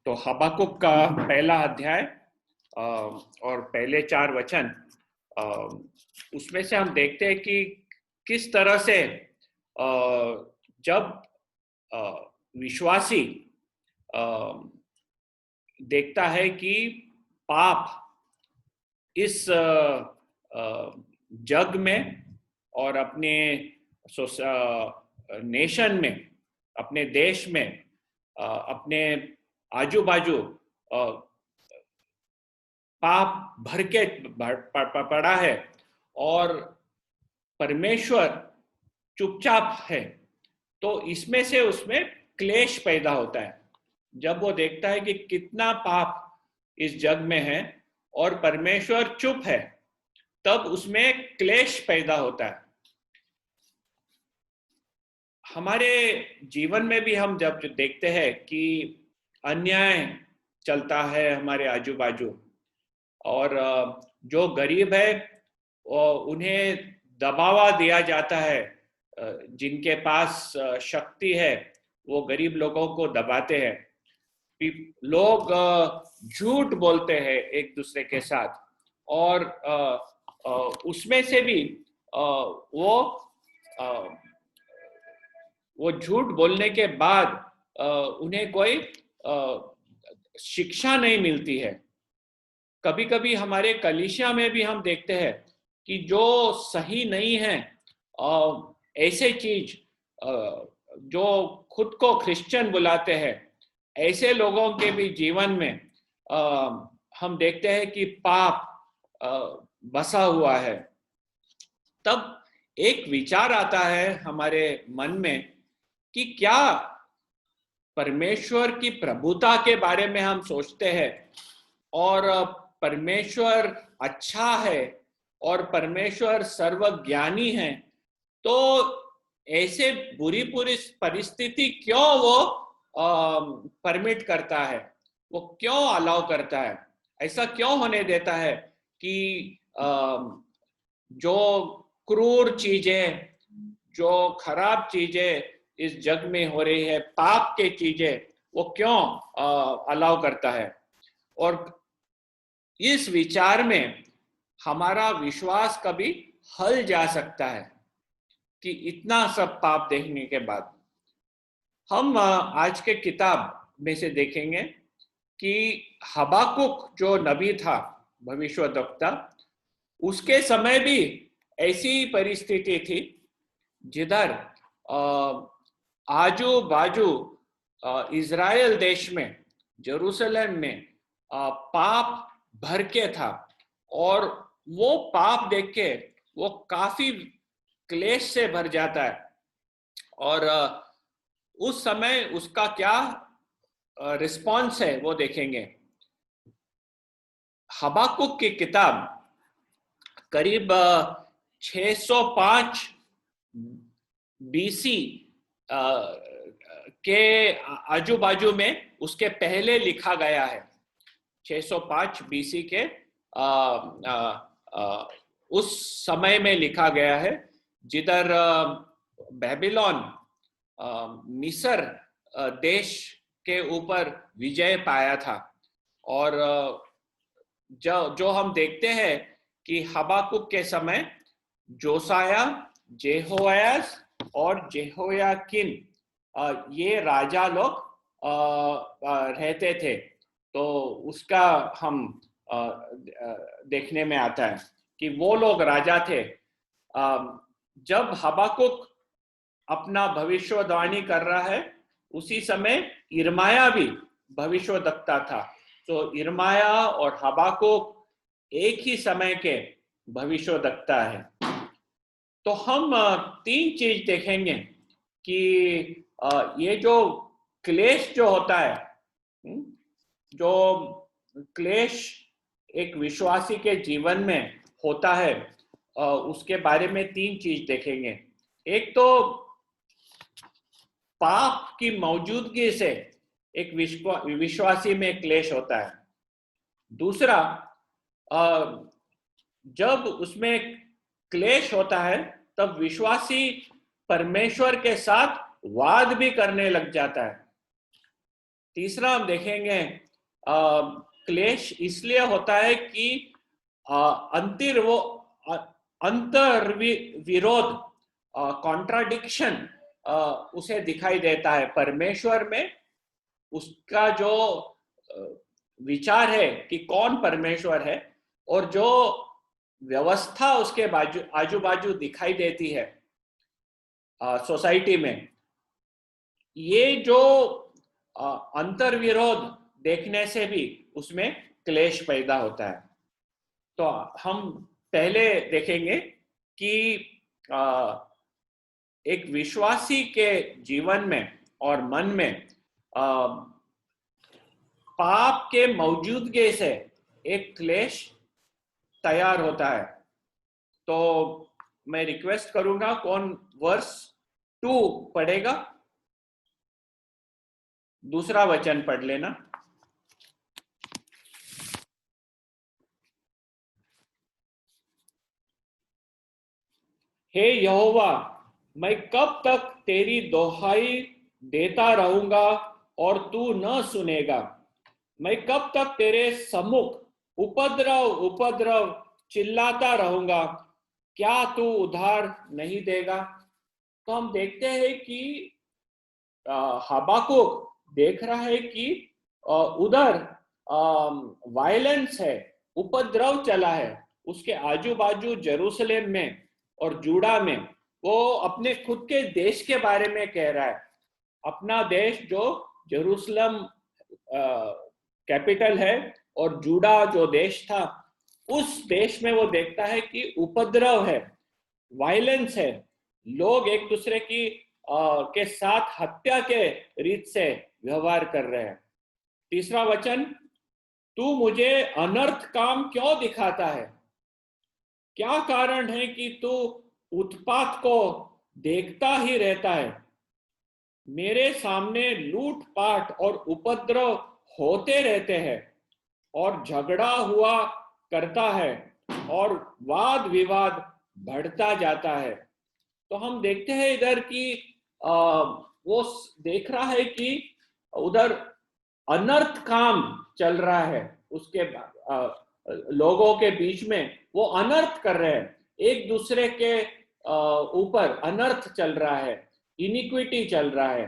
तो हबाकुक का पहला अध्याय और पहले 4 वचन, उसमें से हम देखते हैं कि किस तरह से जब विश्वासी देखता है कि पाप इस जग में और अपने नेशन में, अपने देश में, अपने आजू बाजू पाप भर के पड़ा है और परमेश्वर चुपचाप है, तो इसमें से उसमें क्लेश पैदा होता है। जब वो देखता है कि कितना पाप इस जग में है और परमेश्वर चुप है, तब उसमें क्लेश पैदा होता है। हमारे जीवन में भी हम जब देखते हैं कि अन्याय चलता है हमारे आजू बाजू, और जो गरीब है उन्हें दबावा दिया जाता है, जिनके पास शक्ति है वो गरीब लोगों को दबाते हैं, लोग झूठ बोलते हैं एक दूसरे के साथ, और उसमें से भी वो झूठ बोलने के बाद उन्हें कोई शिक्षा नहीं मिलती है। कभी कभी हमारे कलीसिया में भी हम देखते हैं कि जो सही नहीं है, ऐसे चीज जो खुद को क्रिश्चियन बुलाते हैं, ऐसे लोगों के भी जीवन में हम देखते हैं कि पाप बसा हुआ है। तब एक विचार आता है हमारे मन में कि क्या परमेश्वर की प्रभुता के बारे में हम सोचते हैं और परमेश्वर अच्छा है और परमेश्वर सर्वज्ञानी है, तो ऐसे बुरी परिस्थिति क्यों वो परमिट करता है, वो क्यों अलाउ करता है, ऐसा क्यों होने देता है कि जो क्रूर चीजें, जो खराब चीजें इस जग में हो रही है, पाप के चीजें, वो क्यों अलाउ करता है। और इस विचार में हमारा विश्वास कभी हल जा सकता है कि इतना सब पाप देखने के बाद। हम आज के किताब में से देखेंगे कि हबाकुक जो नबी था, भविष्यवक्ता, उसके समय भी ऐसी परिस्थिति थी जिधर आजू बाजू इज़राइल देश में, जेरूसलम में पाप भर के था, और वो पाप देख के वो काफी क्लेश से भर जाता है। और उस समय उसका क्या रिस्पॉन्स है वो देखेंगे। हबाकुक की किताब करीब 605 बीसी के आजू बाजू में उसके पहले लिखा गया है। 605 बीसी के उस समय में लिखा गया है जिधर बेबीलोन, मिस्र देश के ऊपर विजय पाया था। और जो हम देखते हैं कि हबाकुक के समय जोसाया, जेहोयास और जेहोयाकिन, ये राजा लोग रहते थे। तो उसका हम देखने में आता है कि वो लोग राजा थे। जब हबाकुक अपना भविष्यवाणी कर रहा है, उसी समय यिर्मयाह भी भविष्यवक्ता था। तो यिर्मयाह और हबाकुक एक ही समय के भविष्यवक्ता है। तो हम 3 चीज देखेंगे कि ये जो क्लेश जो होता है, जो क्लेश एक विश्वासी के जीवन में होता है, उसके बारे में 3 चीज देखेंगे। एक तो पाप की मौजूदगी से एक विश्वासी में क्लेश होता है। दूसरा, जब उसमें क्लेश होता है तब विश्वासी परमेश्वर के साथ वाद भी करने लग जाता है। तीसरा हम देखेंगे क्लेश इसलिए होता है कि अंतर विरोध, कॉन्ट्राडिक्शन उसे दिखाई देता है परमेश्वर में। उसका जो विचार है कि कौन परमेश्वर है, और जो व्यवस्था उसके बाजू आजू बाजू दिखाई देती है सोसाइटी में, ये जो अंतर विरोध देखने से भी उसमें क्लेश पैदा होता है। तो हम पहले देखेंगे कि एक विश्वासी के जीवन में और मन में पाप के मौजूदगी से एक क्लेश तैयार होता है। तो मैं रिक्वेस्ट करूंगा, कौन वर्स 2 पढ़ेगा? दूसरा वचन पढ़ लेना। हे यहोवा, मैं कब तक तेरी दोहाई देता रहूंगा और तू न सुनेगा? मैं कब तक तेरे सम्मुख उपद्रव उपद्रव चिल्लाता रहूंगा, क्या तू उधार नहीं देगा? तो हम देखते हैं कि हबाकुक देख रहा है कि उधर वायलेंस है, उपद्रव चला है उसके आजू बाजू जेरूसलेम में और जूडा में। वो अपने खुद के देश के बारे में कह रहा है, अपना देश जो जेरूसलम कैपिटल है और जूडा जो देश था, उस देश में वो देखता है कि उपद्रव है, वायलेंस है, लोग एक दूसरे की के साथ हत्या के रीत से व्यवहार कर रहे हैं। तीसरा वचन, तू मुझे अनर्थ काम क्यों दिखाता है? क्या कारण है कि तू उत्पात को देखता ही रहता है? मेरे सामने लूटपाट और उपद्रव होते रहते हैं और झगड़ा हुआ करता है और वाद विवाद बढ़ता जाता है। तो हम देखते हैं इधर कि वो देख रहा है कि उधर अनर्थ काम चल रहा है, उसके लोगों के बीच में वो अनर्थ कर रहे हैं, एक दूसरे के ऊपर अनर्थ चल रहा है, इनिक्विटी चल रहा है,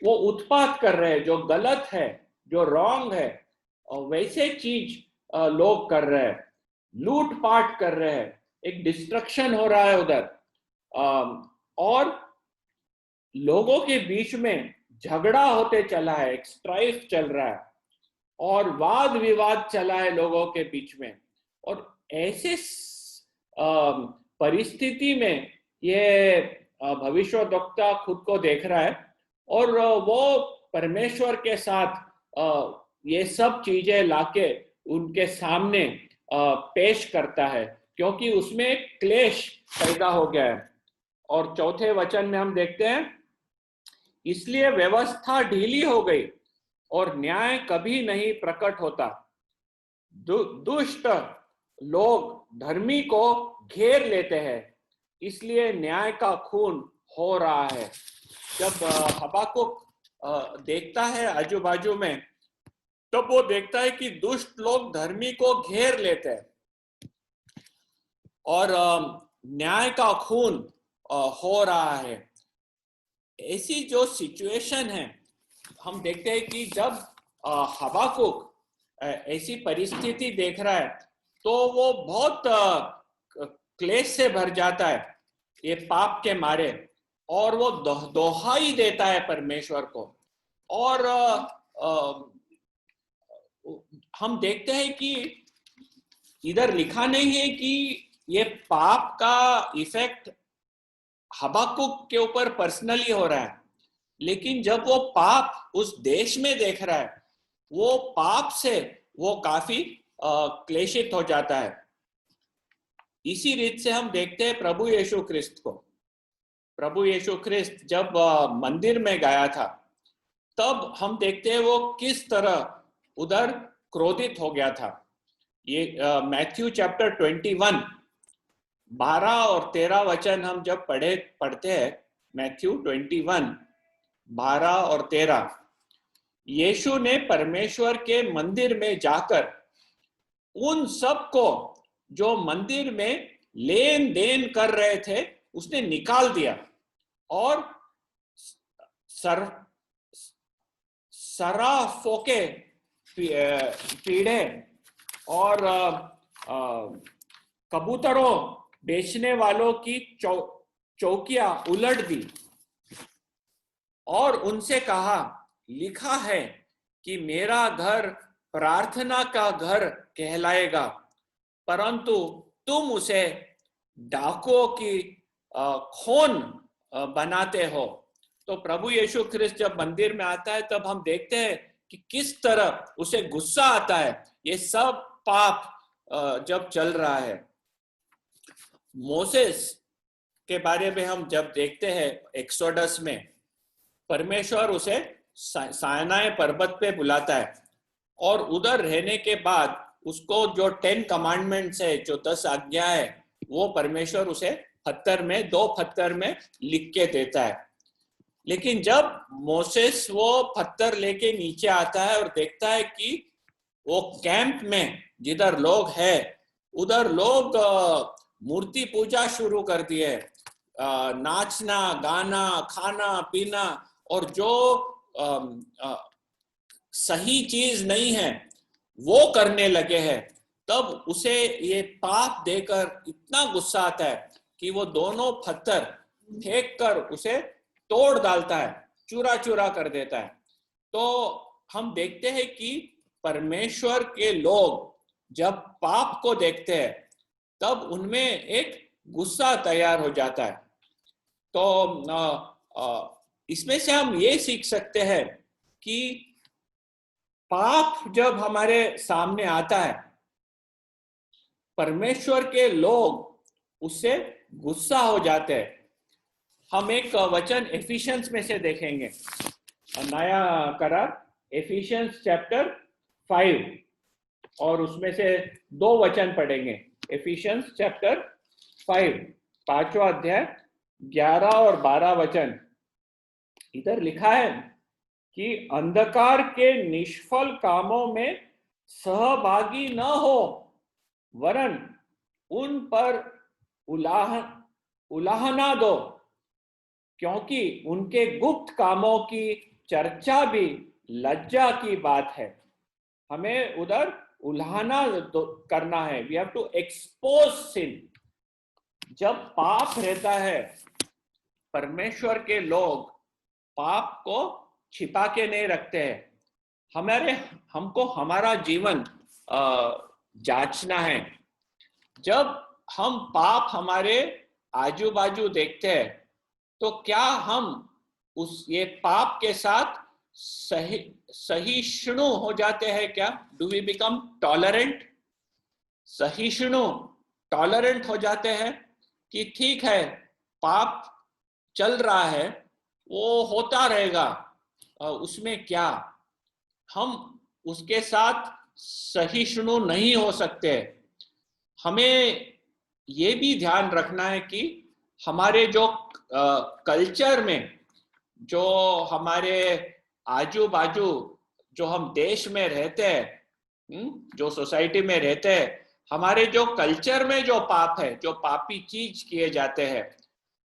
वो उत्पात कर रहे हैं, जो गलत है, जो रॉन्ग है, वैसे चीज लोग कर रहे हैं, लूटपाट कर रहे हैं, एक डिस्ट्रक्शन हो रहा है उधर, और लोगों के बीच में झगड़ा होते चला है, एक स्ट्राइफ चल रहा है और वाद विवाद चला है लोगों के बीच में। और ऐसे परिस्थिति में ये भविष्यवक्ता खुद को देख रहा है और वो परमेश्वर के साथ ये सब चीजें लाके उनके सामने पेश करता है, क्योंकि उसमें क्लेश पैदा हो गया है। और चौथे वचन में हम देखते हैं, इसलिए व्यवस्था ढीली हो गई और न्याय कभी नहीं प्रकट होता। दुष्ट लोग धर्मी को घेर लेते हैं, इसलिए न्याय का खून हो रहा है। जब हबाकुक देखता है आजू बाजू में, तब वो देखता है कि दुष्ट लोग धर्मी को घेर लेते हैं और न्याय का खून हो रहा है। ऐसी जो सिचुएशन है, हम देखते हैं कि जब हबाकुक ऐसी परिस्थिति देख रहा है तो वो बहुत क्लेश से भर जाता है ये पाप के मारे, और वो दोहाई देता है परमेश्वर को। और हम देखते हैं कि इधर लिखा नहीं है कि ये पाप का इफेक्ट हबाकुक के ऊपर पर्सनली हो रहा है, लेकिन जब वो पाप उस देश में देख रहा है, वो पाप से वो काफी क्लेशित हो जाता है। इसी रीत से हम देखते हैं प्रभु यीशु ख्रिस्त को। प्रभु यीशु ख्रिस्त जब मंदिर में गया था, तब हम देखते हैं वो किस तरह उधर क्रोधित हो गया था। ये मैथ्यू चैप्टर 21 12 और 13 वचन हम जब पढ़ते हैं, मैथ्यू 21 12 और 13, यीशु ने परमेश्वर के मंदिर में जाकर उन सब को जो मंदिर में लेन देन कर रहे थे उसने निकाल दिया और सराफों के कीड़े और कबूतरों बेचने वालों की चौकियां उलट दी और उनसे कहा, लिखा है कि मेरा घर प्रार्थना का घर कहलाएगा, परंतु तुम उसे डाकुओं की खोन बनाते हो। तो प्रभु यीशु ख्रिस्त जब मंदिर में आता है तब हम देखते हैं कि किस तरह उसे गुस्सा आता है। ये सब पाप जब चल रहा है। मोसेस के बारे में हम जब देखते हैं एक्सोडस में, परमेश्वर उसे साइनाई पर्वत पे बुलाता है और उधर रहने के बाद उसको जो 10 कमांडमेंट्स है, जो 10 आज्ञा है, वो परमेश्वर उसे दो पत्थर में लिख के देता है। लेकिन जब मोसेस वो पत्थर लेके नीचे आता है और देखता है कि वो कैंप में जिधर लोग हैं उधर लोग मूर्ति पूजा शुरू कर दिए, नाचना गाना खाना पीना, और जो सही चीज नहीं है वो करने लगे हैं, तब उसे ये पाप देकर इतना गुस्सा आता है कि वो दोनों पत्थर फेंक कर उसे तोड़ डालता है, चूरा चूरा कर देता है। तो हम देखते हैं कि परमेश्वर के लोग जब पाप को देखते हैं तब उनमें एक गुस्सा तैयार हो जाता है। तो इसमें से हम ये सीख सकते हैं कि पाप जब हमारे सामने आता है, परमेश्वर के लोग उससे गुस्सा हो जाते हैं। हम एक वचन एफिशिएंस में से देखेंगे, नया करार एफिशिएंस चैप्टर 5, और उसमें से 2 वचन पढ़ेंगे। एफिशिएंस चैप्टर 5, 5वां अध्याय 11 और 12 वचन। इधर लिखा है कि अंधकार के निष्फल कामों में सहभागी न हो, वरन उन पर उलाहना दो, क्योंकि उनके गुप्त कामों की चर्चा भी लज्जा की बात है। हमें उधर उलाहना करना है। वी हैव टू एक्सपोज सिन। जब पाप रहता है, परमेश्वर के लोग पाप को छिपा के नहीं रखते हैं। हमको हमारा जीवन जांचना है। जब हम पाप हमारे आजू बाजू देखते हैं तो क्या हम ये पाप के साथ सहिष्णु हो जाते हैं क्या? Do we become tolerant? सहिष्णु, टॉलरेंट हो जाते हैं कि ठीक है, पाप चल रहा है, वो होता रहेगा, उसमें क्या? हम उसके साथ सहिष्णु नहीं हो सकते। हमें ये भी ध्यान रखना है कि हमारे जो कल्चर में, जो हमारे आजू बाजू, जो हम देश में रहते हैं, जो सोसाइटी में रहते हैं, हमारे जो कल्चर में जो पाप है, जो पापी चीज किए जाते हैं,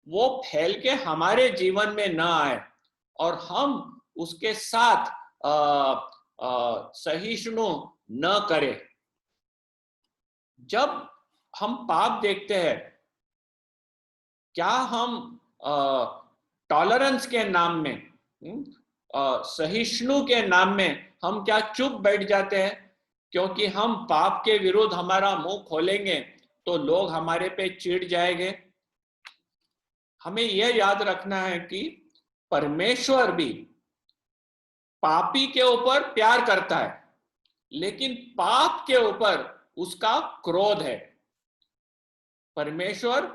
वो फैल के हमारे जीवन में न आए और हम उसके साथ सहिष्णु न करें। जब हम पाप देखते हैं, क्या हम टॉलरेंस के नाम में, सहिष्णु के नाम में हम क्या चुप बैठ जाते हैं? क्योंकि हम पाप के विरुद्ध हमारा मुंह खोलेंगे तो लोग हमारे पे चिढ़ जाएंगे। हमें यह याद रखना है कि परमेश्वर भी पापी के ऊपर प्यार करता है, लेकिन पाप के ऊपर उसका क्रोध है। परमेश्वर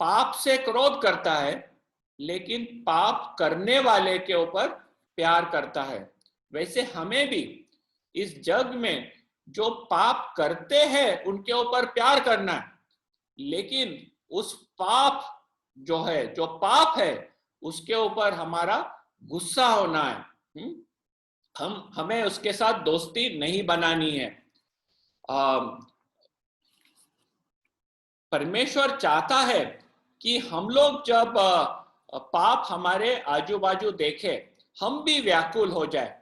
पाप से क्रोध करता है, लेकिन पाप करने वाले के ऊपर प्यार करता है। वैसे हमें भी इस जग में जो पाप करते हैं उनके ऊपर प्यार करना है, लेकिन उस पाप जो पाप है उसके ऊपर हमारा गुस्सा होना है। हमें उसके साथ दोस्ती नहीं बनानी है। परमेश्वर चाहता है कि हम लोग जब पाप हमारे आजू बाजू देखे, हम भी व्याकुल हो जाए,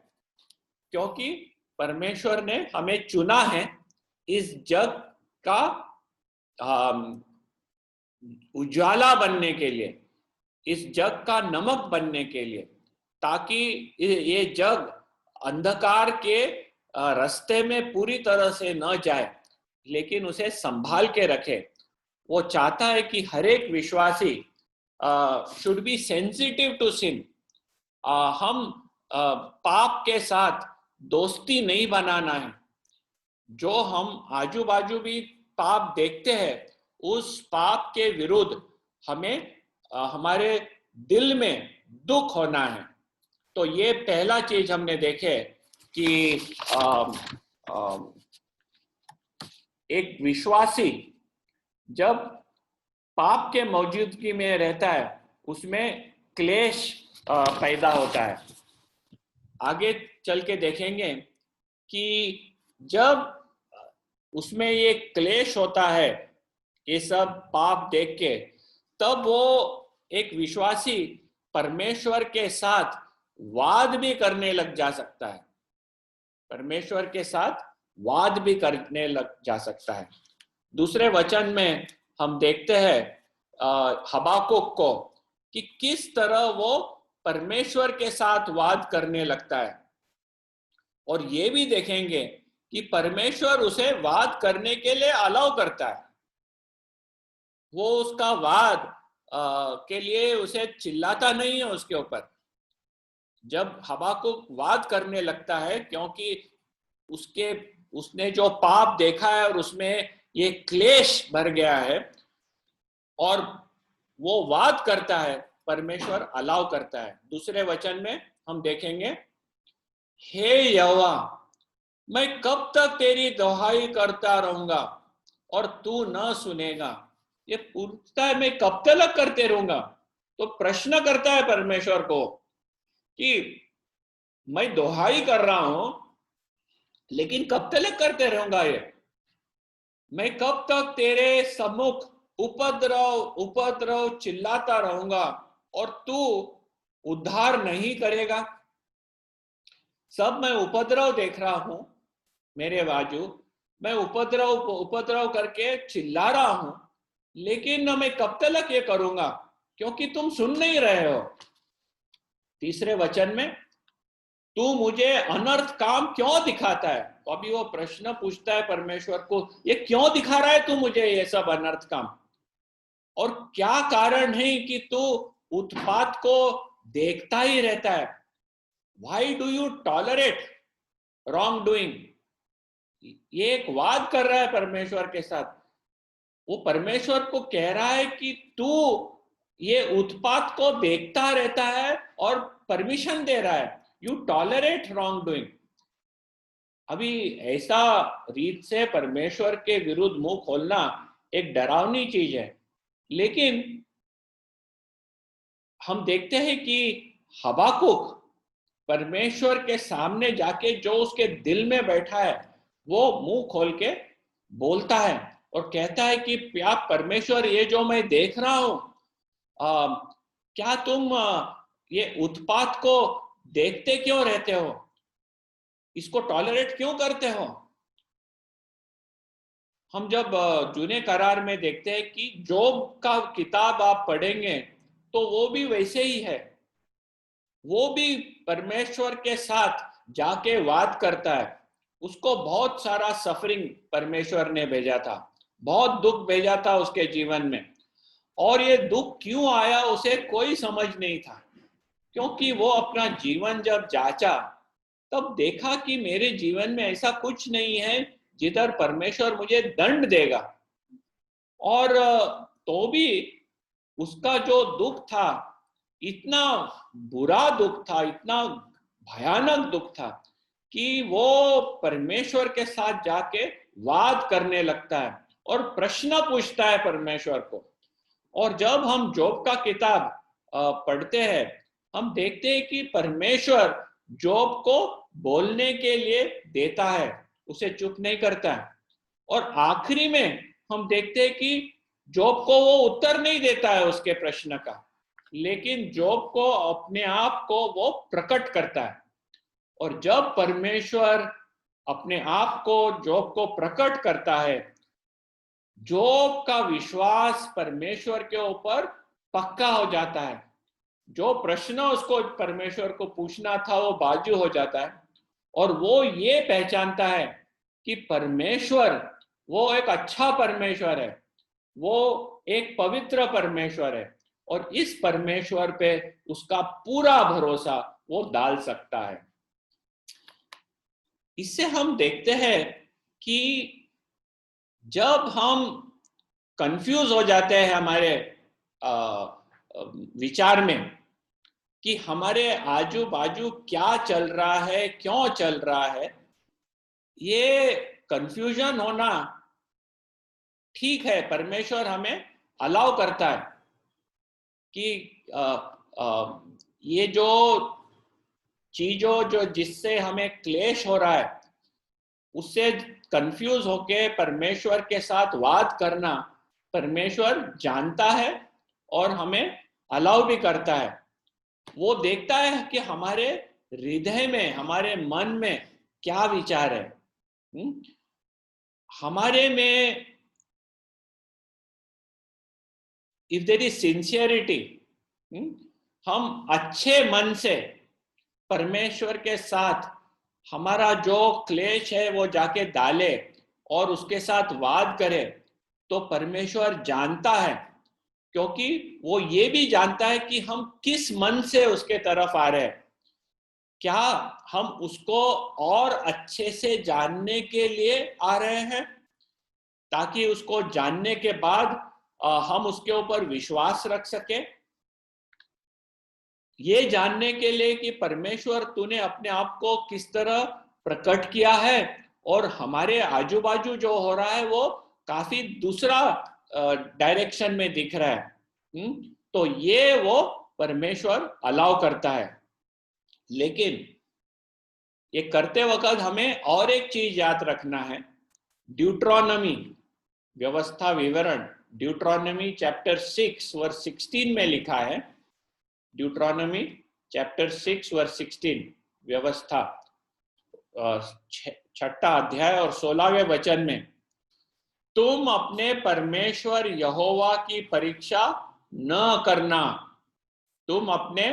क्योंकि परमेश्वर ने हमें चुना है इस जग का उजाला बनने के लिए, इस जग का नमक बनने के लिए, ताकि ये जग अंधकार के रास्ते में पूरी तरह से न जाए, लेकिन उसे संभाल के रखे। वो चाहता है कि हर एक विश्वासी should be sensitive to sin. हम पाप के साथ दोस्ती नहीं बनाना है। जो हम आजू बाजू भी पाप देखते हैं, उस पाप के विरुद्ध हमें हमारे दिल में दुख होना है। तो ये पहला चीज हमने देखे कि एक विश्वासी जब पाप के मौजूदगी में रहता है, उसमें क्लेश पैदा होता है। आगे चल के देखेंगे कि जब उसमें ये क्लेश होता है, ये सब पाप देख के, तब वो एक विश्वासी परमेश्वर के साथ वाद भी करने लग जा सकता है। परमेश्वर के साथ वाद भी करने लग जा सकता है। दूसरे वचन में हम देखते हैं हबाकुक को कि किस तरह वो परमेश्वर के साथ वाद करने लगता है, और ये भी देखेंगे कि परमेश्वर उसे वाद करने के लिए अलाउ करता है। वो उसका वाद के लिए उसे चिल्लाता नहीं है उसके ऊपर। जब हबाकुक वाद करने लगता है, क्योंकि उसने जो पाप देखा है और उसमें ये क्लेश भर गया है, और वो वाद करता है, परमेश्वर अलाउ करता है। दूसरे वचन में हम देखेंगे, हे यहोवा, मैं कब तक तेरी दोहाई करता रहूंगा और तू न सुनेगा। ये पूछता है मैं कब तक करते रहूंगा। तो प्रश्न करता है परमेश्वर को कि मैं दोहाई कर रहा हूं, लेकिन कब तक करते रहूंगा ये? मैं कब तक तेरे सम्मुख उपद्रव उपद्रव चिल्लाता रहूंगा और तू उद्धार नहीं करेगा? सब मैं उपद्रव देख रहा हूं मेरे बाजू, मैं उपद्रव करके चिल्ला रहा हूं, लेकिन मैं कब तक ये करूंगा, क्योंकि तुम सुन नहीं रहे हो। तीसरे वचन में, तू मुझे अनर्थ काम क्यों दिखाता है? तो अभी वो प्रश्न पूछता है परमेश्वर को, ये क्यों दिखा रहा है तू मुझे ये सब अनर्थ काम? और क्या कारण है कि तू उत्पात को देखता ही रहता है? Why do you tolerate wrong doing? ये एक वाद कर रहा है परमेश्वर के साथ। वो परमेश्वर को कह रहा है कि तू ये उत्पात को देखता रहता है और परमिशन दे रहा है। You tolerate wrong doing. अभी ऐसा रीत से परमेश्वर के विरुद्ध मुंह खोलना एक डरावनी चीज है, लेकिन हम देखते हैं कि हबाकुक परमेश्वर के सामने जाके जो उसके दिल में बैठा है, वो मुंह खोल के बोलता है और कहता है कि क्या परमेश्वर, ये जो मैं देख रहा हूं, क्या तुम ये उत्पात को देखते क्यों रहते हो? इसको टॉलरेट क्यों करते हो? हम जब जूने करार में देखते हैं कि जोब का किताब आप पढ़ेंगे तो वो भी वैसे ही है। वो भी परमेश्वर के साथ जाके वाद करता है। उसको बहुत सारा सफरिंग परमेश्वर ने भेजा था, बहुत दुख भेजा था उसके जीवन में, और ये दुख क्यों आया उसे कोई समझ नहीं था, क्योंकि वो अपना जीवन जब जांचा तब देखा कि मेरे जीवन में ऐसा कुछ नहीं है जिधर परमेश्वर मुझे दंड देगा। और तो भी उसका जो दुख था, इतना बुरा दुख था, इतना भयानक दुख था कि वो परमेश्वर के साथ जाके वाद करने लगता है और प्रश्न पूछता है परमेश्वर को। और जब हम जोब का किताब पढ़ते हैं, हम देखते हैं कि परमेश्वर जोब को बोलने के लिए देता है, उसे चुप नहीं करता है। और आखिरी में हम देखते हैं कि जॉब को वो उत्तर नहीं देता है उसके प्रश्न का, लेकिन जॉब को अपने आप को वो प्रकट करता है। और जब परमेश्वर अपने आप को जॉब को प्रकट करता है, जॉब का विश्वास परमेश्वर के ऊपर पक्का हो जाता है। जो प्रश्न उसको परमेश्वर को पूछना था वो बाजू हो जाता है, और वो ये पहचानता है कि परमेश्वर वो एक अच्छा परमेश्वर है, वो एक पवित्र परमेश्वर है, और इस परमेश्वर पे उसका पूरा भरोसा वो डाल सकता है। इससे हम देखते हैं कि जब हम कंफ्यूज हो जाते हैं हमारे विचार में कि हमारे आजू बाजू क्या चल रहा है, क्यों चल रहा है, ये कंफ्यूजन होना ठीक है। परमेश्वर हमें अलाउ करता है कि ये जो चीजों जो जिससे हमें क्लेश हो रहा है उससे कंफ्यूज होके परमेश्वर के साथ वाद करना परमेश्वर जानता है और हमें अलाउ भी करता है। वो देखता है कि हमारे हृदय में, हमारे मन में क्या विचार है। हमारे में इफ देयर इज सिंसियरिटी, हम अच्छे मन से परमेश्वर के साथ हमारा जो क्लेश है वो जाके डाले और उसके साथ वाद करे, तो परमेश्वर जानता है, क्योंकि वो ये भी जानता है कि हम किस मन से उसके तरफ आ रहे हैं। क्या हम उसको और अच्छे से जानने के लिए आ रहे हैं, ताकि उसको जानने के बाद हम उसके ऊपर विश्वास रख सके, ये जानने के लिए कि परमेश्वर तूने अपने आप को किस तरह प्रकट किया है और हमारे आजू बाजू जो हो रहा है वो काफी दूसरा डायरेक्शन में दिख रहा है। तो ये वो परमेश्वर अलाउ करता है। लेकिन ये करते वक्त हमें और एक चीज याद रखना है। ड्यूट्रोनॉमी, व्यवस्था विवरण, ड्यूट्रोनॉमी चैप्टर 6 वर्स 16 में लिखा है, ड्यूट्रोनॉमी चैप्टर 6 वर्स 16, व्यवस्था 6ठा अध्याय और 16वें वचन में, तुम अपने परमेश्वर यहोवा की परीक्षा न करना। तुम अपने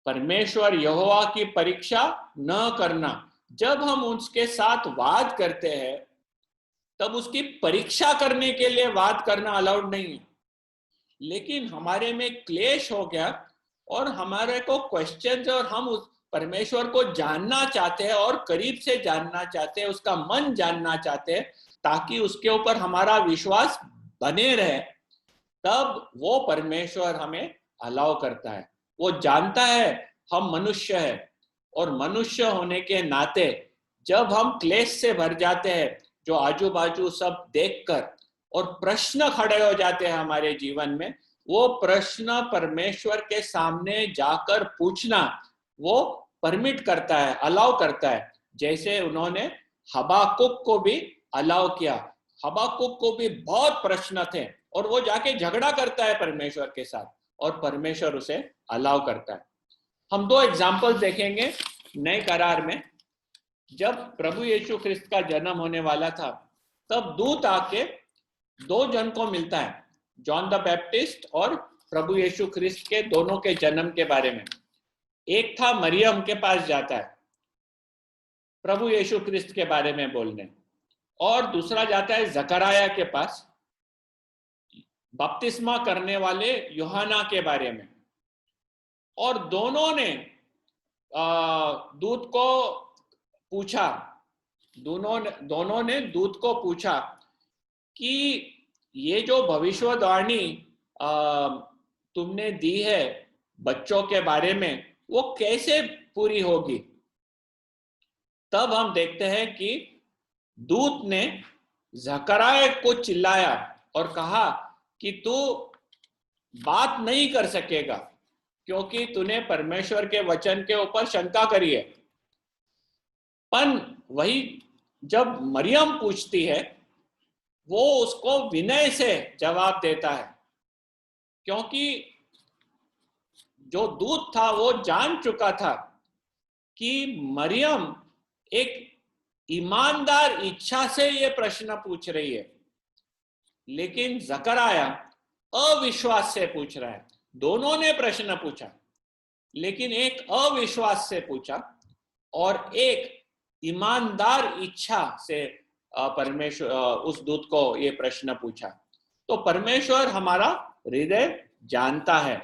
परमेश्वर यहोवा की परीक्षा न करना। जब हम उसके साथ वाद करते हैं तब उसकी परीक्षा करने के लिए वाद करना अलाउड नहीं है। लेकिन हमारे में क्लेश हो गया और हमारे को क्वेश्चन, और हम उस परमेश्वर को जानना चाहते हैं और करीब से जानना चाहते हैं, उसका मन जानना चाहते हैं, ताकि उसके ऊपर हमारा विश्वास बने रहे, तब वो परमेश्वर हमें अलाउ करता है। वो जानता है हम मनुष्य है, और मनुष्य होने के नाते जब हम क्लेश से भर जाते हैं, जो आजू बाजू सब देखकर, और प्रश्न खड़े हो जाते हैं हमारे जीवन में, वो प्रश्न परमेश्वर के सामने जाकर पूछना वो परमिट करता है, अलाउ करता है। जैसे उन्होंने हबाकुक को भी अलाउ किया। हबाकुक को भी बहुत प्रश्न थे और वो जाके झगड़ा करता है परमेश्वर के साथ, और परमेश्वर उसे अलाउ करता है। हम दो एग्जाम्पल देखेंगे नए करार में। जब प्रभु यीशु ख्रिस्त का जन्म होने वाला था, तब दूत आके दो जन को मिलता है, जॉन द बैप्टिस्ट और प्रभु यीशु ख्रिस्त के दोनों के जन्म के बारे में। एक था मरियम के पास जाता है प्रभु यीशु ख्रिस्त के बारे में बोलने, और दूसरा जाता है जकराया के पास बपतिस्मा करने वाले यूहन्ना के बारे में। और दोनों ने दूत को पूछा, दोनों ने दूत को पूछा कि ये जो भविष्यवाणी तुमने दी है बच्चों के बारे में, वो कैसे पूरी होगी। तब हम देखते हैं कि दूत ने जकराया को चिल्लाया और कहा कि तू बात नहीं कर सकेगा, क्योंकि तूने परमेश्वर के वचन के ऊपर शंका करी है। पर वही जब मरियम पूछती है, वो उसको विनय से जवाब देता है, क्योंकि जो दूत था वो जान चुका था कि मरियम एक ईमानदार इच्छा से ये प्रश्न पूछ रही है, लेकिन जकराया अविश्वास से पूछ रहा है। दोनों ने प्रश्न पूछा, लेकिन एक अविश्वास से पूछा और एक ईमानदार इच्छा से परमेश्वर उस दूत को ये प्रश्न पूछा। तो परमेश्वर हमारा हृदय जानता है।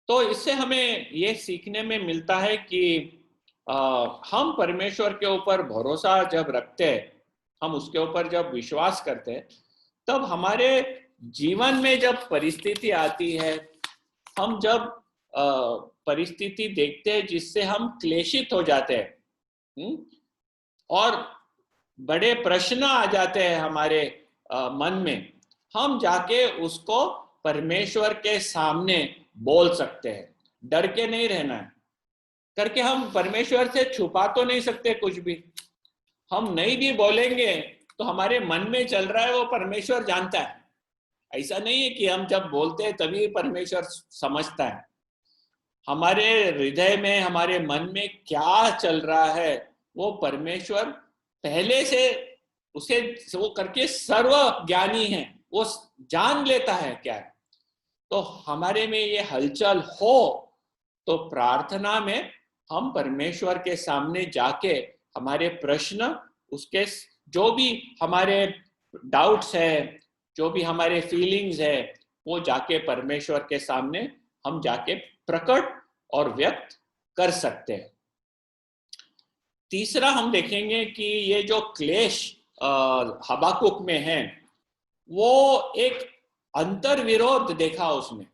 तो इससे हमें ये सीखने में मिलता है कि हम परमेश्वर के ऊपर भरोसा जब रखते हैं, हम उसके ऊपर जब विश्वास करते हैं, तब हमारे जीवन में जब परिस्थिति आती है, हम जब परिस्थिति देखते हैं जिससे हम क्लेशित हो जाते हैं और बड़े प्रश्न आ जाते हैं हमारे मन में, हम जाके उसको परमेश्वर के सामने बोल सकते हैं। डर के नहीं रहना है करके हम परमेश्वर से छुपा तो नहीं सकते कुछ भी। हम नहीं भी बोलेंगे तो हमारे मन में चल रहा है वो परमेश्वर जानता है। ऐसा नहीं है कि हम जब बोलते हैं तभी परमेश्वर समझता है। हमारे हृदय में, हमारे मन में क्या चल रहा है वो परमेश्वर पहले से उसे वो करके सर्व ज्ञानी है, वो जान लेता है क्या है। तो हमारे में ये हलचल हो तो प्रार्थना में हम परमेश्वर के सामने जाके हमारे प्रश्न, उसके जो भी हमारे डाउट्स है, जो भी हमारे फीलिंग्स है, वो जाके परमेश्वर के सामने हम जाके प्रकट और व्यक्त कर सकते हैं। तीसरा हम देखेंगे कि ये जो क्लेश हबाकुक में है, वो एक अंतर्विरोध देखा उसमें।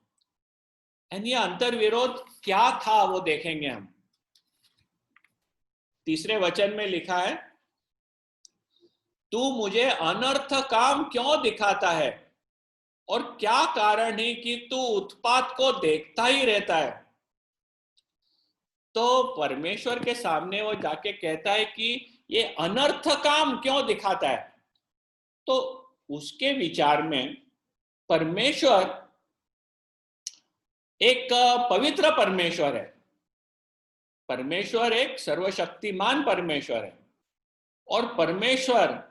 ये अंतर्विरोध क्या था वो देखेंगे हम। तीसरे वचन में लिखा है, तू मुझे अनर्थ काम क्यों दिखाता है, और क्या कारण है कि तू उत्पात को देखता ही रहता है। तो परमेश्वर के सामने वो जाके कहता है कि ये अनर्थ काम क्यों दिखाता है। तो उसके विचार में परमेश्वर एक पवित्र परमेश्वर है, परमेश्वर एक सर्वशक्तिमान परमेश्वर है, और परमेश्वर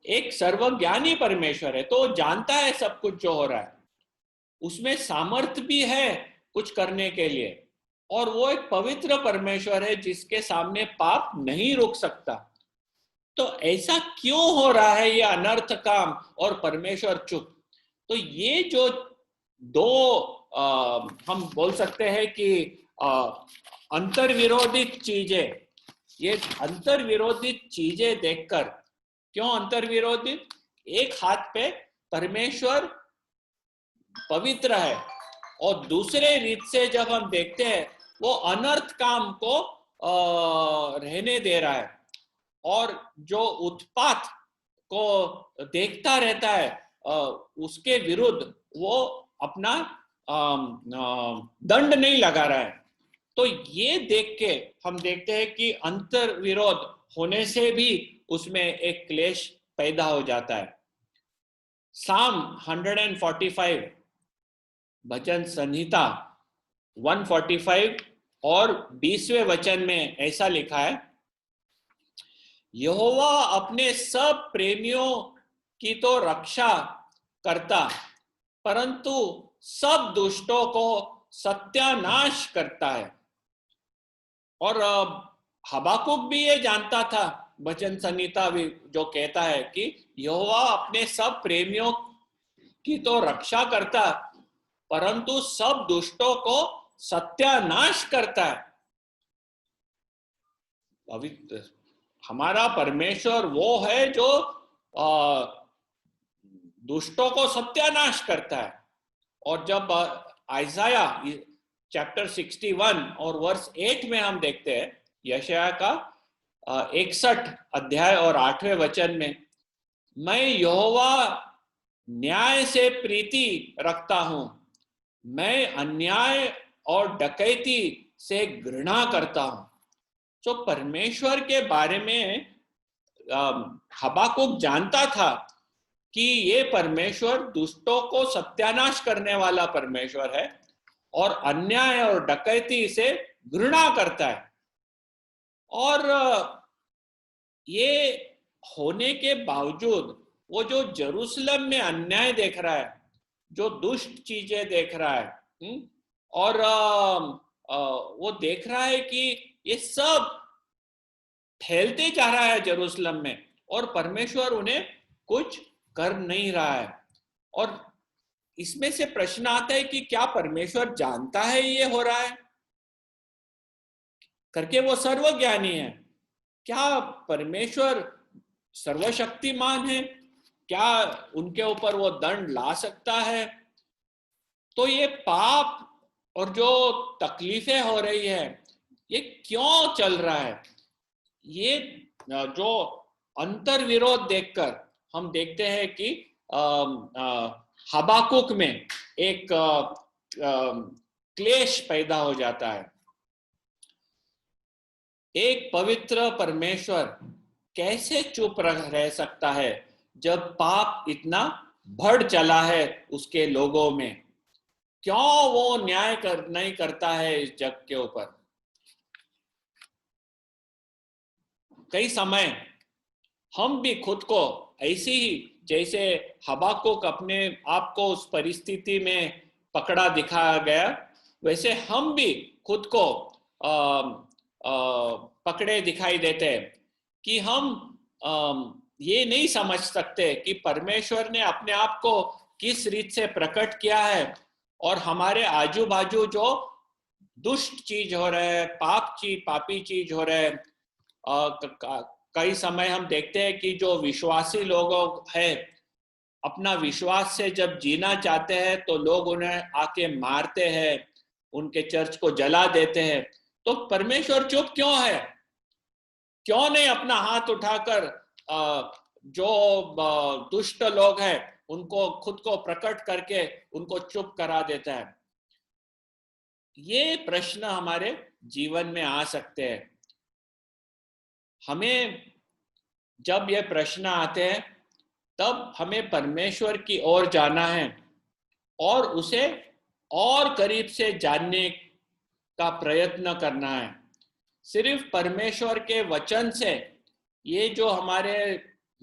एक सर्वज्ञानी परमेश्वर है। तो जानता है सब कुछ जो हो रहा है, उसमें सामर्थ्य भी है कुछ करने के लिए, और वो एक पवित्र परमेश्वर है जिसके सामने पाप नहीं रुक सकता। तो ऐसा क्यों हो रहा है ये अनर्थ काम और परमेश्वर चुप। तो ये जो दो हम बोल सकते हैं कि अंतर्विरोधित चीजें, ये अंतर्विरोधित चीजें देखकर, क्यों अंतर्विरोधित, एक हाथ पे परमेश्वर पवित्र है और दूसरे रीत से जब हम देखते हैं वो अनर्थ काम को रहने दे रहा है, और जो उत्पात को देखता रहता है उसके विरुद्ध वो अपना दंड नहीं लगा रहा है। तो ये देख के हम देखते हैं कि अंतर विरोध होने से भी उसमें एक क्लेश पैदा हो जाता है। साम 145 भजन संहिता 145 और 20वें वचन में ऐसा लिखा है, यहोवा अपने सब प्रेमियों की तो रक्षा करता, परंतु सब दुष्टों को सत्यानाश करता है। और हबाकुक भी ये जानता था, भजन संहिता भी जो कहता है कि यहोवा अपने सब प्रेमियों की तो रक्षा करता, परंतु सब दुष्टों को सत्यानाश करता है। पवित्र हमारा परमेश्वर वो है जो दुष्टों को सत्यानाश करता है। और जब आइजाया चैप्टर 61 और वर्स 8 में हम देखते हैं, यशायाह का 61 अध्याय और 8वें वचन में, मैं यहोवा न्याय से प्रीति रखता हूं, मैं अन्याय और डकैती से घृणा करता हूं। तो परमेश्वर के बारे में हबाकुक जानता था कि ये परमेश्वर दुष्टों को सत्यानाश करने वाला परमेश्वर है और अन्याय और डकैती से घृणा करता है। और ये होने के बावजूद वो जो जेरूसलम में अन्याय देख रहा है, जो दुष्ट चीजें देख रहा है, और वो देख रहा है कि ये सब फैलते जा रहा है जेरूसलम में और परमेश्वर उन्हें कुछ कर नहीं रहा है। और इसमें से प्रश्न आता है कि क्या परमेश्वर जानता है ये हो रहा है करके? वो सर्वज्ञानी है। क्या परमेश्वर सर्वशक्तिमान है? क्या उनके ऊपर वो दंड ला सकता है? तो ये पाप और जो तकलीफें हो रही है, ये क्यों चल रहा है? ये जो अंतर विरोध देखकर हम देखते हैं कि हबाकुक में एक क्लेश पैदा हो जाता है। एक पवित्र परमेश्वर कैसे चुप रह सकता है जब पाप इतना बढ़ चला है उसके लोगों में? क्यों वो न्याय नहीं करता है इस जग के ऊपर? कई समय हम भी खुद को ऐसी ही, जैसे हबाकुक अपने आप को उस परिस्थिति में पकड़ा दिखाया गया, वैसे हम भी खुद को पकड़े दिखाई देते हैं कि हम ये नहीं समझ सकते कि परमेश्वर ने अपने आप को किस रीत से प्रकट किया है और हमारे आजू बाजू जो दुष्ट चीज हो रहे हैं, पापी चीज हो रहे हैं। कई समय हम देखते हैं कि जो विश्वासी लोग हैं, अपना विश्वास से जब जीना चाहते हैं तो लोग उन्हें आके मारते हैं, उनके चर्च को जला देते हैं। तो परमेश्वर चुप क्यों है? क्यों नहीं अपना हाथ उठाकर जो दुष्ट लोग हैं उनको खुद को प्रकट करके उनको चुप करा देता है? ये प्रश्न हमारे जीवन में आ सकते हैं। हमें जब ये प्रश्न आते हैं तब हमें परमेश्वर की ओर जाना है और उसे और करीब से जानने का प्रयत्न करना है। सिर्फ परमेश्वर के वचन से ये जो हमारे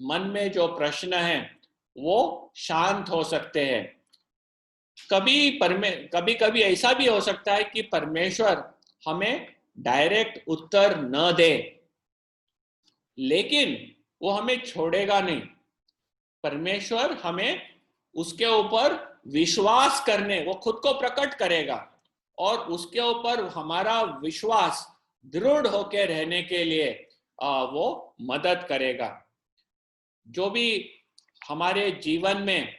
मन में जो प्रश्न हैं वो शांत हो सकते हैं। कभी कभी ऐसा भी हो सकता है कि परमेश्वर हमें डायरेक्ट उत्तर न दे, लेकिन वो हमें छोड़ेगा नहीं। परमेश्वर हमें उसके ऊपर विश्वास करने, वो खुद को प्रकट करेगा और उसके ऊपर हमारा विश्वास दृढ़ होकर रहने के लिए वो मदद करेगा। जो भी हमारे जीवन में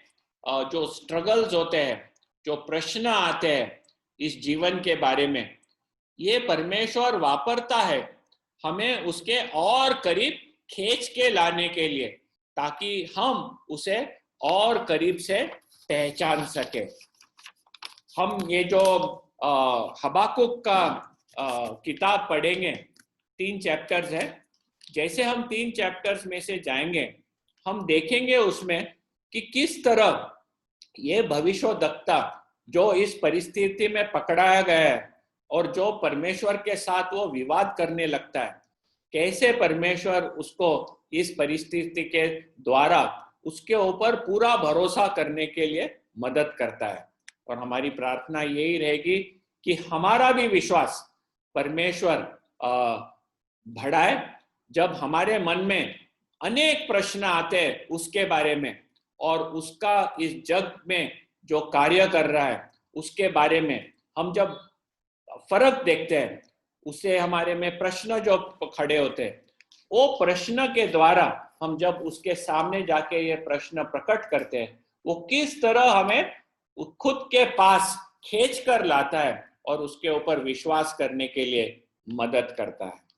जो स्ट्रगल्स होते हैं, जो प्रश्न आते हैं इस जीवन के बारे में, ये परमेश्वर वापरता है हमें उसके और करीब खींच के लाने के लिए, ताकि हम उसे और करीब से पहचान सके। हम ये जो हबाकुक का किताब पढ़ेंगे, 3 चैप्टर्स है। जैसे हम 3 चैप्टर्स में से जाएंगे, हम देखेंगे उसमें कि किस तरह ये भविष्यवक्ता जो इस परिस्थिति में पकड़ाया गया है और जो परमेश्वर के साथ वो विवाद करने लगता है, कैसे परमेश्वर उसको इस परिस्थिति के द्वारा उसके ऊपर पूरा भरोसा करने के लिए मदद करता है। और हमारी प्रार्थना यही रहेगी कि हमारा भी विश्वास परमेश्वर बढ़ाए। जब हमारे मन में अनेक प्रश्न आते हैं उसके बारे में और उसका इस जग में जो कार्य कर रहा है उसके बारे में हम जब फर्क देखते हैं, उससे हमारे में प्रश्न जो खड़े होते हैं, वो प्रश्न के द्वारा हम जब उसके सामने जाके ये प्रश्न प्रकट करते हैं, वो किस तरह हमें खुद के पास खींच कर लाता है और उसके ऊपर विश्वास करने के लिए मदद करता है।